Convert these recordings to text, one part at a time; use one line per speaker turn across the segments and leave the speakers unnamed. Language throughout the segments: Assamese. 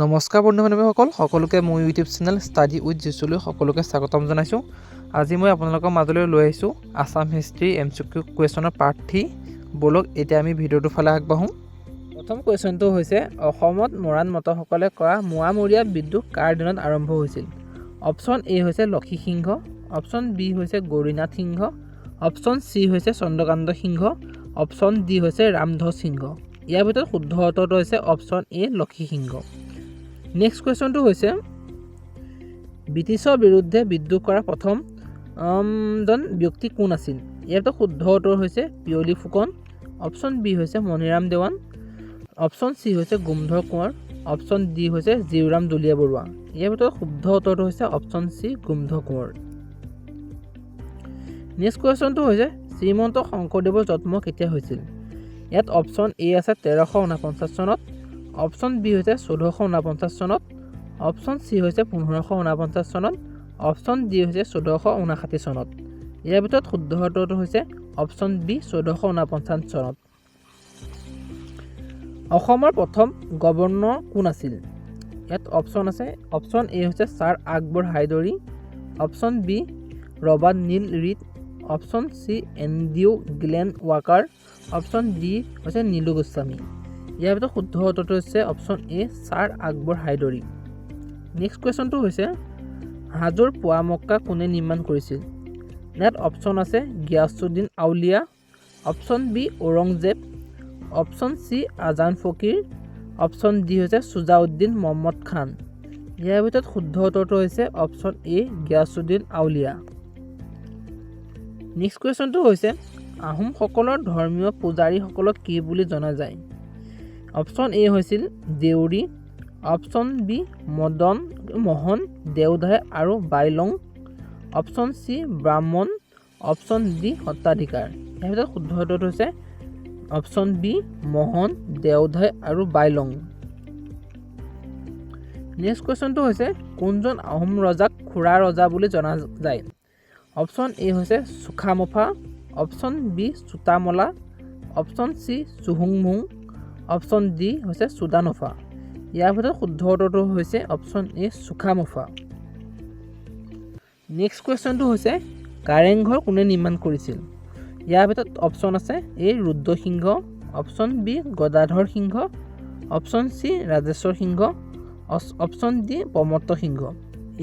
নমস্কাৰ বন্ধু-বান্ধৱীসকল, সকলোকে মোৰ ইউটিউব চেনেল ষ্টাডি উইথ জিচুলৈ সকলোকে স্বাগতম জনাইছোঁ। আজি মই আপোনালোকৰ মাজলৈ লৈ আহিছোঁ আছাম হিষ্ট্ৰী MCQ কুৱেশ্যনৰ পাৰ্ট 3। বলক এতিয়া আমি ভিডিঅ'টোৰ ফালে আগবাঢ়োঁ। প্ৰথম কুৱেশ্যনটো হৈছে অসমত মৰাণ মটৰসকলে কৰা মোৱামৰীয়া বিদ্ৰোহ কাৰ দিনত আৰম্ভ হৈছিল? অপশ্যন এ হৈছে লক্ষী সিংহ, অপশ্যন বি হৈছে গৌৰীনাথ সিংহ, অপশ্যন চি হৈছে চন্দ্ৰকান্ত সিংহ, অপশ্যন ডি হৈছে ৰামধ্বজ সিংহ। ইয়াৰ ভিতৰত শুদ্ধ উত্তৰটো হৈছে option A Lakshmi Singh. Next কুৱেশ্যনটো হৈছে ব্ৰিটিছৰ বিৰুদ্ধে বিদ্ৰোহ কৰা প্ৰথম জন ব্যক্তি কোন আছিল? ইয়াৰ ভিতৰত শুদ্ধ উত্তৰ হৈছে পিয়লি ফুকন, অপশ্যন বি হৈছে মণিৰাম দেৱান, অপশ্যন চি হৈছে গোমধৰ কোঁৱৰ, অপশ্যন ডি হৈছে জীউৰাম দুলীয়া বৰুৱা। ইয়াৰ ভিতৰত শুদ্ধ উত্তৰটো হৈছে option C Gomdhar Konwar. Next কুৱেশ্যনটো হৈছে শ্ৰীমন্ত শংকৰদেৱৰ জন্ম কেতিয়া হৈছিল? ইয়াত অপশ্যন এ আছে 1349 চনত, অপশ্যন বি হৈছে 1449 চনত, অপশ্যন চি হৈছে 1549 চনত, অপশ্যন ডি হৈছে 1459 চনত। ইয়াৰ ভিতৰত শুদ্ধ উত্তৰটো হৈছে অপশ্যন বি 1449 চনত। অসমৰ প্ৰথম গভৰ্ণৰ কোন আছিল? ইয়াত অপশ্যন আছে, অপশ্যন এ হৈছে sir Akbar Hydari, option B Robert Neil Reid, option C Andrew Glen Walker, option D হৈছে নীলু গোস্বামী। ইয়াৰ ভিতৰত শুদ্ধ উত্তৰটো হৈছে option A sir Akbar Hydari. Next কুৱেশ্যনটো হৈছে হাজোৰ পোৱামক্কা কোনে নিৰ্মাণ কৰিছিল? ইয়াত অপশ্যন আছে Giyasuddin Auliya, option B Aurangzeb, option C Azan Fakir, option D হৈছে চুজাউদ্দিন মহম্মদ খান। ইয়াৰ ভিতৰত শুদ্ধ উত্তৰটো হৈছে option A Giyasuddin Auliya. Next কুৱেশ্যনটো হৈছে আহোমসকলৰ ধৰ্মীয় পূজাৰীসকলক কি বুলি জনা যায়? অপশ্যন এ হৈছিল দেউৰী, অপশ্যন বি মোহন দেওধাই আৰু বাইলং, অপশ্যন চি ব্ৰাহ্মণ, অপশ্যন ডি সত্ৰাধিকাৰ। ইয়াৰ ভিতৰত শুদ্ধ উত্তৰটো হৈছে অপশ্যন বি মোহন দেওধাই আৰু বাইলং। নেক্সট কুৱেশ্যনটো হৈছে কোনজন আহোম ৰজাক খুৰা ৰজা বুলি জনা যায়? অপশ্যন এ হৈছে Sukhaamphaa, option B Sutamla, option C চুহুংমুং, অপশ্যন ডি হৈছে চুদানফা। ইয়াৰ ভিতৰত শুদ্ধ উত্তৰটো হৈছে অপশ্যন এ চুখামুফা। নেক্সট কুৱেশ্যনটো হৈছে কাৰেংঘৰ কোনে নিৰ্মাণ কৰিছিল? ইয়াৰ ভিতৰত অপশ্যন আছে এ ৰুদ্ৰসিংহ, অপশ্যন বি গদাধৰ সিংহ, অপশ্যন চি ৰাজেশ্বৰ সিংহ, অপশ্যন ডি প্ৰমত্ত সিংহ।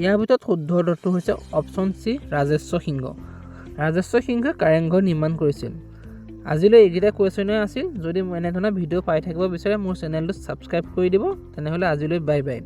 ইয়াৰ ভিতৰত শুদ্ধ উত্তৰটো হৈছে অপশ্যন চি ৰাজেশ্বৰ সিংহ। ৰাজেশ্বৰ সিংহই কাৰেংঘৰ নিৰ্মাণ কৰিছিল। আজিলৈ এইকেইটা কুৱেশ্যনে আছিল। যদি এনেধৰণৰ ভিডিঅ' পাই থাকিব বিচাৰে মোৰ চেনেলটো ছাবস্ক্ৰাইব কৰি দিব। তেনেহ'লে আজিলৈ বাই বাই।